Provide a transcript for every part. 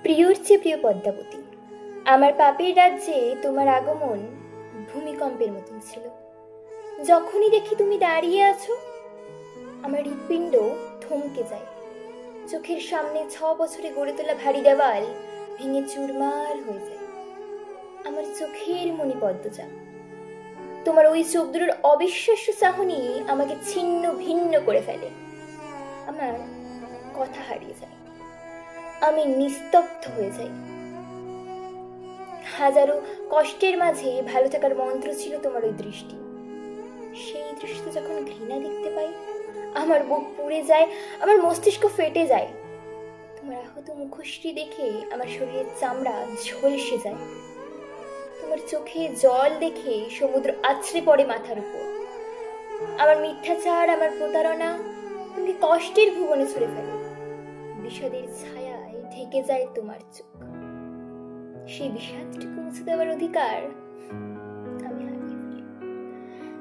প্রিয়র চেয়ে প্রিয় পদ্মাবতী, আমার পাপের রাজ্যে তোমার আগমন ভূমিকম্পের মতন ছিল। যখনই দেখি তুমি দাঁড়িয়ে আছো, আমার হৃৎপিণ্ড থমকে যায়। চোখের সামনে 6 বছরে গড়ে তোলা ভারী দেওয়াল ভেঙে চুরমার হয়ে যায়। আমার চোখের মণি পদ্মজা, তোমার ওই চোখ দুটোর অবিশ্বাস্য চাহনি আমাকে ছিন্ন ভিন্ন করে ফেলে। আমার কথা হারিয়ে যায়, আমি নিস্তব্ধ হয়ে যাই। হাজারো কষ্টের মাঝে ভালো থাকার মন্ত্র ছিল তোমার ওই দৃষ্টি। সেই দৃষ্টিতে যখন ঘৃণা দেখতে পাই, আমার বুক পুড়ে যায়, আমার মস্তিষ্ক ফেটে যায়। তোমার আহত মুখশ্রী দেখে আমার শরীরের চামড়া ঝলসে যায়। তোমার চোখে জল দেখে সমুদ্র আছড়ে পড়ে মাথার উপর। আমার মিথ্যাচার, আমার প্রতারণা তোমাকে কষ্টের ভুবনে ছুড়ে ফেলে। বিষাদের ছায়ায় ঢেকে যায় তোমার চোখ। সেই বিষাদটুকু মুছে দেওয়ার অধিকার আমি হারিয়ে ফেলি।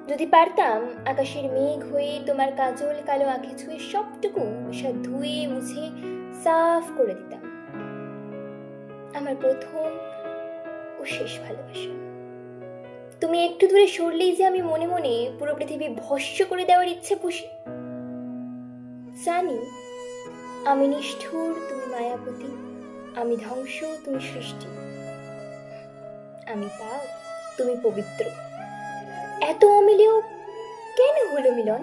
যদি পারতাম আকাশের মেঘ হয়ে তোমার কাজল কালো আঁখে ছুঁয়ে সবটুকু বিষাদ ধুয়ে মুছে সাফ করে দিতাম। আমার প্রথম ও শেষ ভালোবাসা। তুমি একটু দূরে সরলেই যে আমি মনে মনে পুরো পৃথিবী ভস্ম করে দেওয়ার ইচ্ছে পুষি। জানি আমি নিষ্ঠুর, তুমি মায়াবতী। আমি ধ্বংস, তুমি সৃষ্টি। আমি পাপ, তুমি পবিত্র। এত অমিলেও কেন হলো মিলন?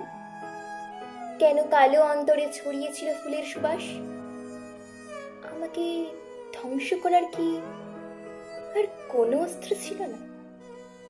কেন কালো অন্তরে ছড়িয়েছিল ফুলের সুবাস? আমাকে ধ্বংস করার কি আর কোনো অস্ত্র ছিল না?